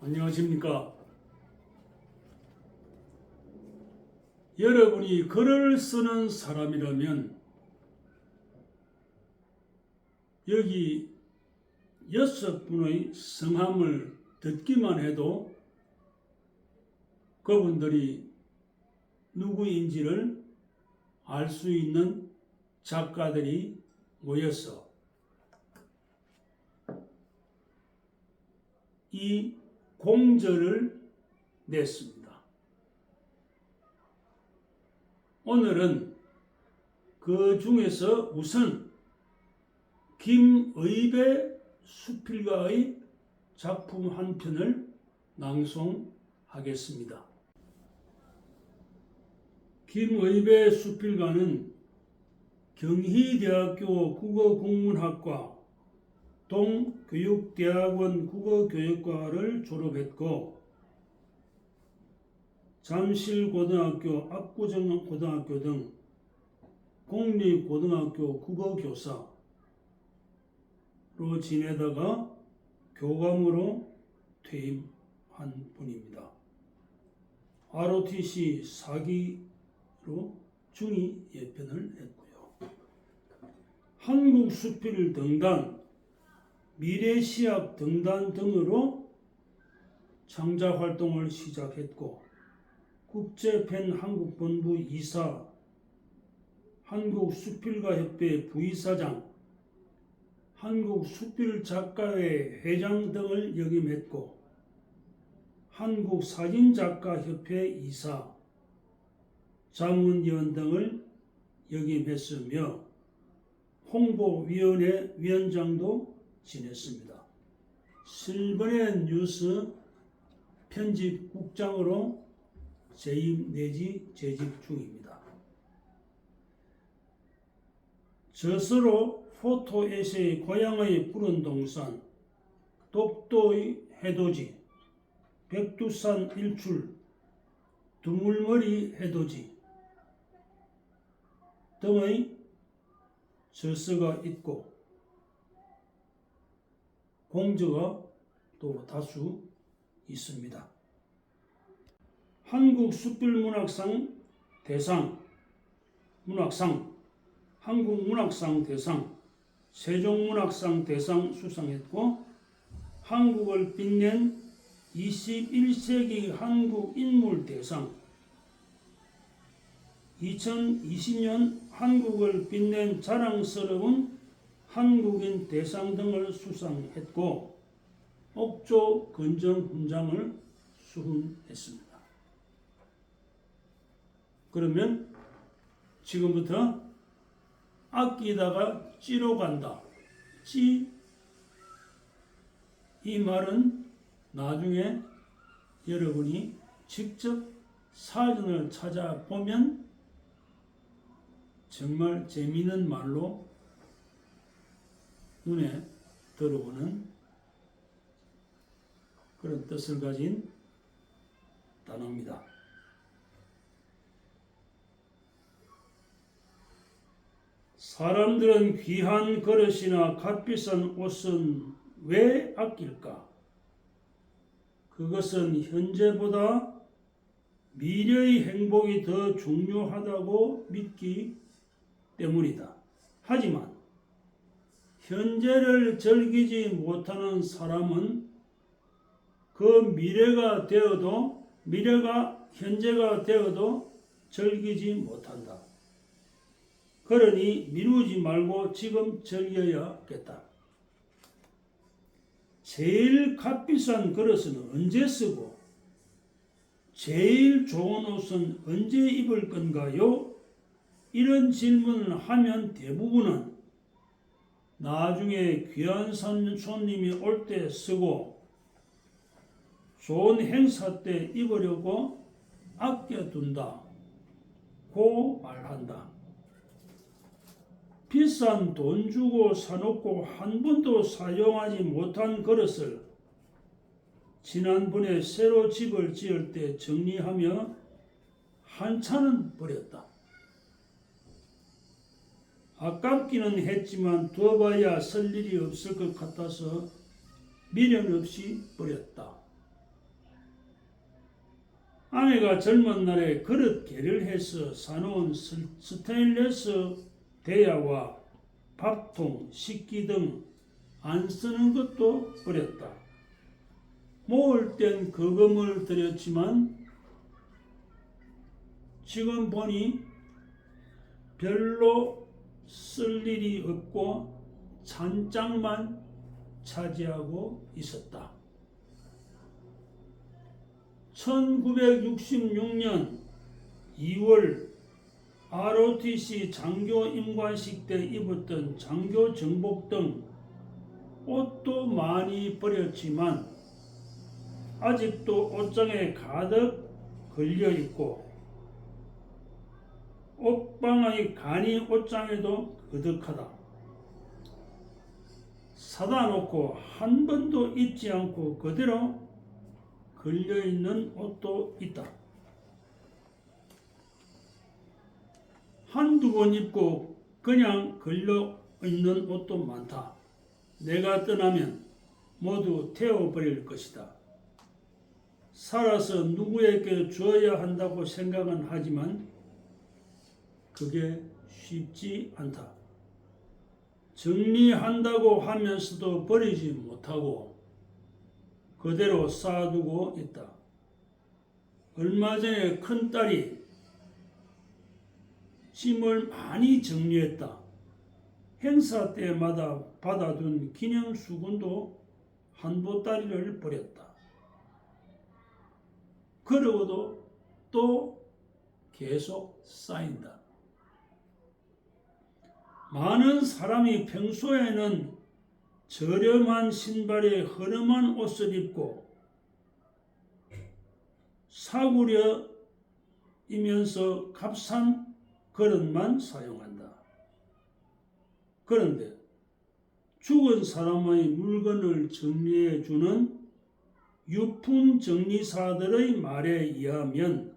안녕하십니까. 여러분이 글을 쓰는 사람이라면 여기 6분의 성함을 듣기만 해도 그분들이 누구인지를 알 수 있는 작가들이 모여서 이 공저를 냈습니다. 오늘은 그 중에서 우선 김의배 수필가의 작품 한 편을 낭송하겠습니다. 김의배 수필가는 경희대학교 국어국문학과 동교육대학원 국어교육과를 졸업했고 잠실고등학교, 압구정고등학교 등 공립고등학교 국어교사로 지내다가 교감으로 퇴임한 분입니다. ROTC 4기로 중위 예편을 했고요. 한국수필 등단, 미래시학 등단 등으로 창작활동을 시작했고 국제팬 한국본부 이사, 한국수필가협회 부이사장, 한국수필작가회 회장 등을 역임했고 한국사진작가협회 이사, 자문위원 등을 역임했으며 홍보위원회 위원장도 지냈습니다. 실버넷 뉴스 편집국장으로 재임 내지 재직 중입니다. 저서로 포토에세이 고향의 푸른 동산, 독도의 해돋이, 백두산 일출, 두물머리 해돋이 등의 저서가 있고 공저가 또 다수 있습니다. 한국수필문학상 대상, 한국문학상 대상, 세종문학상 대상 수상했고 한국을 빛낸 21세기 한국인물 대상, 2020년 한국을 빛낸 자랑스러운 한국인 대상 등을 수상했고 옥조 건정 훈장을 수훈했습니다. 그러면 지금부터 아끼다가 찌러 간다. 이 말은 나중에 여러분이 직접 사전을 찾아보면 정말 재미있는 말로 눈에 들어오는 그런 뜻을 가진 단어입니다. 사람들은 귀한 그릇이나 값비싼 옷은 왜 아낄까? 그것은 현재보다 미래의 행복이 더 중요하다고 믿기 때문이다. 하지만 현재를 즐기지 못하는 사람은 그 미래가 현재가 되어도 즐기지 못한다. 그러니 미루지 말고 지금 즐겨야겠다. 제일 값비싼 그릇은 언제 쓰고 제일 좋은 옷은 언제 입을 건가요? 이런 질문을 하면 대부분은 나중에 귀한 손님이 올 때 쓰고 좋은 행사 때 입으려고 아껴둔다 고 말한다. 비싼 돈 주고 사놓고 한 번도 사용하지 못한 그릇을 지난번에 새로 집을 지을 때 정리하며 한차는 버렸다. 아깝기는 했지만 두어봐야 쓸 일이 없을 것 같아서 미련 없이 버렸다. 아내가 젊은 날에 그릇 계량해서 사놓은 스테인리스 대야와 밥통, 식기 등 안 쓰는 것도 버렸다. 모을 땐 거금을 들였지만 지금 보니 별로 쓸 일이 없고 잔장만 차지하고 있었다. 1966년 2월 ROTC 장교 임관식 때 입었던 장교 정복 등 옷도 많이 버렸지만 아직도 옷장에 가득 걸려있고 옷방의 간이 옷장에도 그득하다. 사다 놓고 한 번도 입지 않고 그대로 걸려있는 옷도 있다. 한두 번 입고 그냥 걸려있는 옷도 많다. 내가 떠나면 모두 태워버릴 것이다. 살아서 누구에게 주어야 한다고 생각은 하지만 그게 쉽지 않다. 정리한다고 하면서도 버리지 못하고 그대로 쌓아두고 있다. 얼마 전에 큰딸이 짐을 많이 정리했다. 행사 때마다 받아둔 기념수건도 한 보따리를 버렸다. 그러고도 또 계속 쌓인다. 많은 사람이 평소에는 저렴한 신발에 허름한 옷을 입고 사구려이면서 값싼 그릇만 사용한다. 그런데 죽은 사람의 물건을 정리해 주는 유품 정리사들의 말에 의하면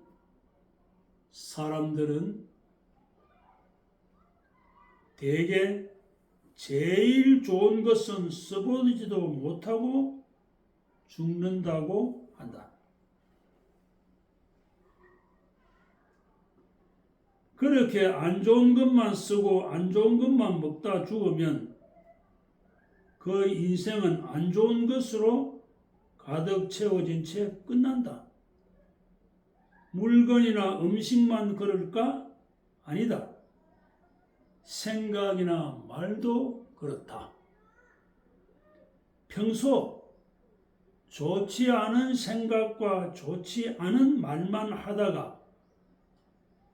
사람들은 대개 제일 좋은 것은 써보지도 못하고 죽는다고 한다. 그렇게 안 좋은 것만 쓰고 안 좋은 것만 먹다 죽으면 그 인생은 안 좋은 것으로 가득 채워진 채 끝난다. 물건이나 음식만 그럴까? 아니다. 생각이나 말도 그렇다. 평소 좋지 않은 생각과 좋지 않은 말만 하다가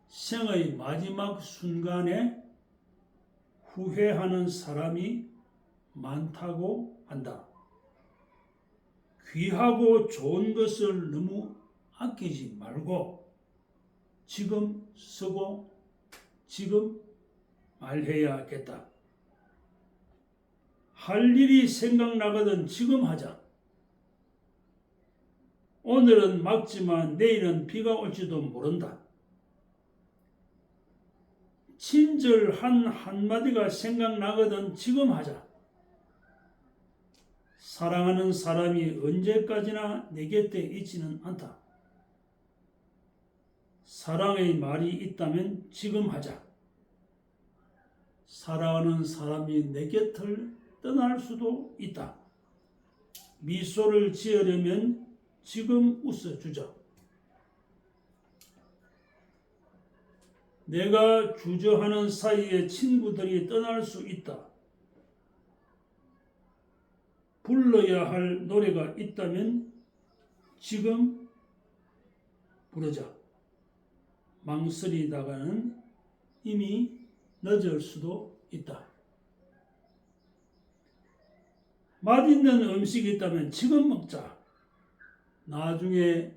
생의 마지막 순간에 후회하는 사람이 많다고 한다. 귀하고 좋은 것을 너무 아끼지 말고 지금 쓰고 지금 말해야겠다. 할 일이 생각나거든 지금 하자. 오늘은 맑지만 내일은 비가 올지도 모른다. 친절 한마디가 생각나거든 지금 하자. 사랑하는 사람이 언제까지나 내 곁에 있지는 않다. 사랑의 말이 있다면 지금 하자. 사랑하는 사람이 내 곁을 떠날 수도 있다. 미소를 지으려면 지금 웃어주자. 내가 주저하는 사이에 친구들이 떠날 수 있다. 불러야 할 노래가 있다면 지금 부르자. 망설이다가는 이미 늦을 수도 있다. 맛있는 음식이 있다면 지금 먹자. 나중에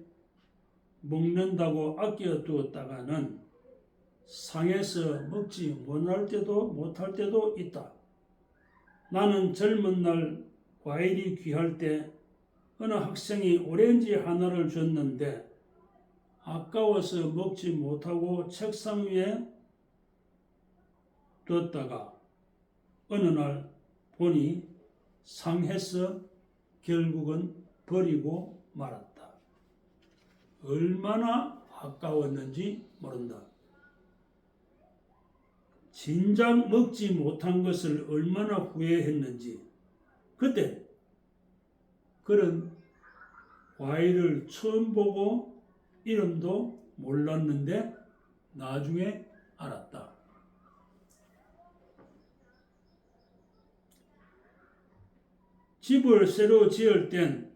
먹는다고 아껴두었다가는 상해서 먹지 못할 때도 있다. 나는 젊은 날 과일이 귀할 때 어느 학생이 오렌지 하나를 줬는데 아까워서 먹지 못하고 책상 위에 뒀다가 어느 날 보니 상해서 결국은 버리고 말았다. 얼마나 아까웠는지 모른다. 진작 먹지 못한 것을 얼마나 후회했는지. 그때 그런 과일을 처음 보고 이름도 몰랐는데 나중에 알았다. 집을 새로 지을 땐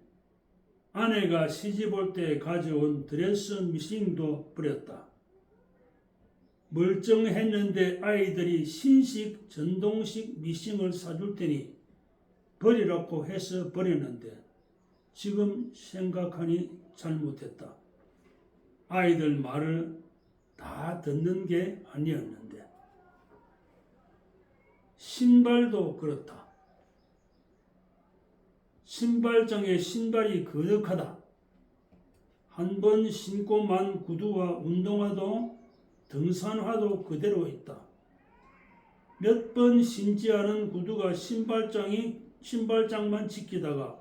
아내가 시집 올 때 가져온 드레스 미싱도 버렸다. 멀쩡했는데 아이들이 신식 전동식 미싱을 사줄 테니 버리라고 해서 버렸는데 지금 생각하니 잘못했다. 아이들 말을 다 듣는 게 아니었는데. 신발도 그렇다. 신발장에 신발이 거득하다. 한 번 신고 만 구두와 운동화도 등산화도 그대로 있다. 몇 번 신지 않은 구두가 신발장만 지키다가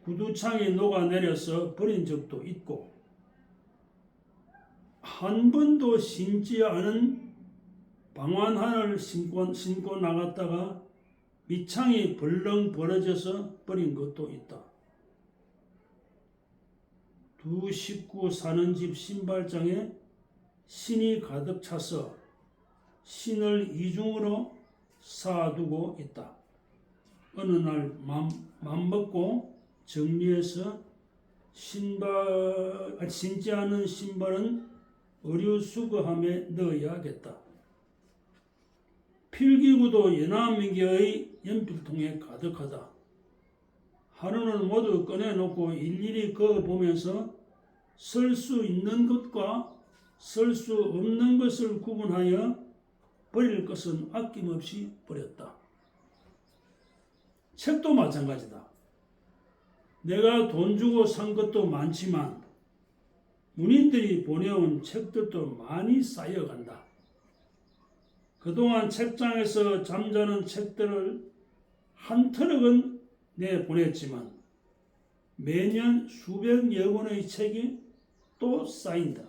구두창이 녹아내려서 버린 적도 있고, 한 번도 신지 않은 방환 하나를 신고 나갔다가 밑창이 벌렁 벌어져서 버린 것도 있다. 두 식구 사는 집 신발장에 신이 가득 차서 신을 이중으로 쌓아두고 있다. 어느 날 맘먹고 정리해서 신지 않은 신발은 의류 수거함에 넣어야겠다. 필기구도 연합민계의 연필통에 가득하다. 하루는 모두 꺼내놓고 일일이 그어보면서 쓸 수 있는 것과 쓸 수 없는 것을 구분하여 버릴 것은 아낌없이 버렸다. 책도 마찬가지다. 내가 돈 주고 산 것도 많지만 문인들이 보내온 책들도 많이 쌓여간다. 그동안 책장에서 잠자는 책들을 한 트럭은 내보냈지만 매년 수백여 권의 책이 또 쌓인다.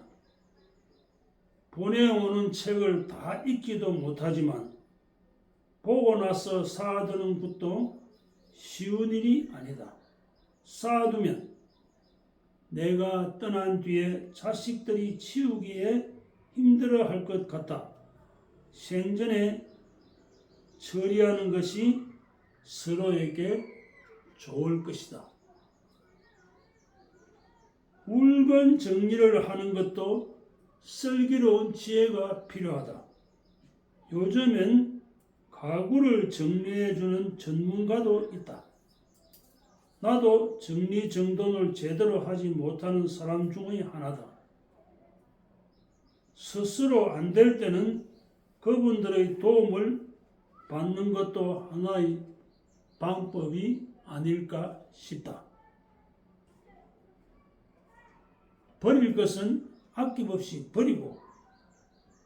보내오는 책을 다 읽지도 못하지만 보고 나서 쌓아두는 것도 쉬운 일이 아니다. 쌓아두면 내가 떠난 뒤에 자식들이 치우기에 힘들어할 것 같다. 생전에 처리하는 것이 서로에게 좋을 것이다. 물건 정리를 하는 것도 슬기로운 지혜가 필요하다. 요즘엔 가구를 정리해주는 전문가도 있다. 나도 정리정돈을 제대로 하지 못하는 사람 중의 하나다. 스스로 안 될 때는 그분들의 도움을 받는 것도 하나의 방법이 아닐까 싶다. 버릴 것은 아낌없이 버리고,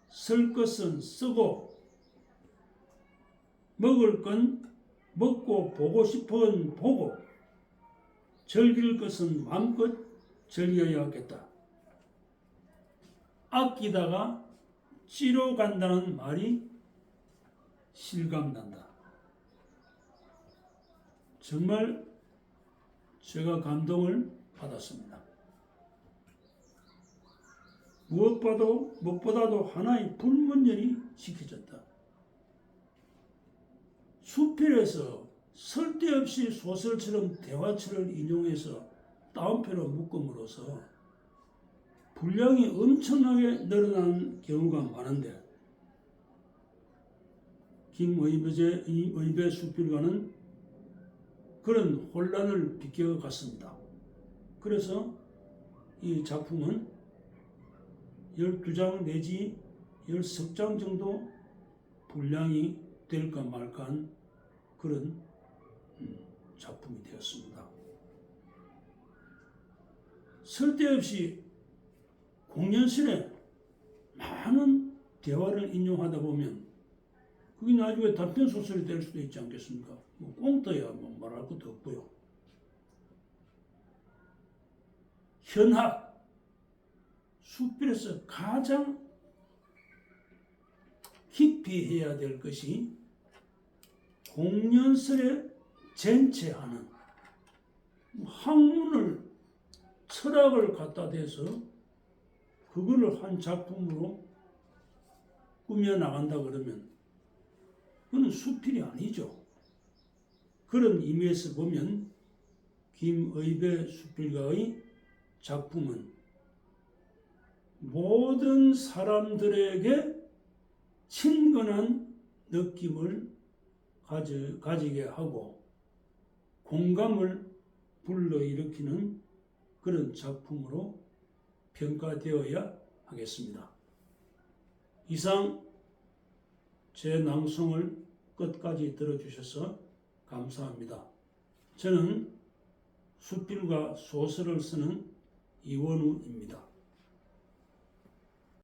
쓸 것은 쓰고, 먹을 건 먹고 보고 싶은 보고, 즐길 것은 마음껏 즐겨야겠다. 아끼다가 찌러 간다는 말이 실감난다. 정말 제가 감동을 받았습니다. 무엇보다도 하나의 불문율이 지켜졌다. 수필에서 쓸데없이 소설처럼 대화처를 인용해서 따옴표로 묶음으로써 분량이 엄청나게 늘어난 경우가 많은데, 김의배 수필가는 그런 혼란을 비껴갔습니다. 그래서 이 작품은 12장 내지 13장 정도 분량이 될까 말까한 그런 작품이 되었습니다. 쓸데없이 공연실에 많은 대화를 인용하다 보면 그게 나중에 단편 소설이 될 수도 있지 않겠습니까? 꽁떠야 말할 것도 없고요. 현학, 수필에서 가장 깊이 해야 될 것이 공연설에 전체하는 학문을 철학을 갖다 대서 그거를 한 작품으로 꾸며 나간다 그러면 그건 수필이 아니죠. 그런 의미에서 보면 김의배 수필가의 작품은 모든 사람들에게 친근한 느낌을 가지게 하고 공감을 불러일으키는 그런 작품으로 평가되어야 하겠습니다. 이상 제 낭송을 끝까지 들어주셔서 감사합니다. 저는 수필과 소설을 쓰는 이원우입니다.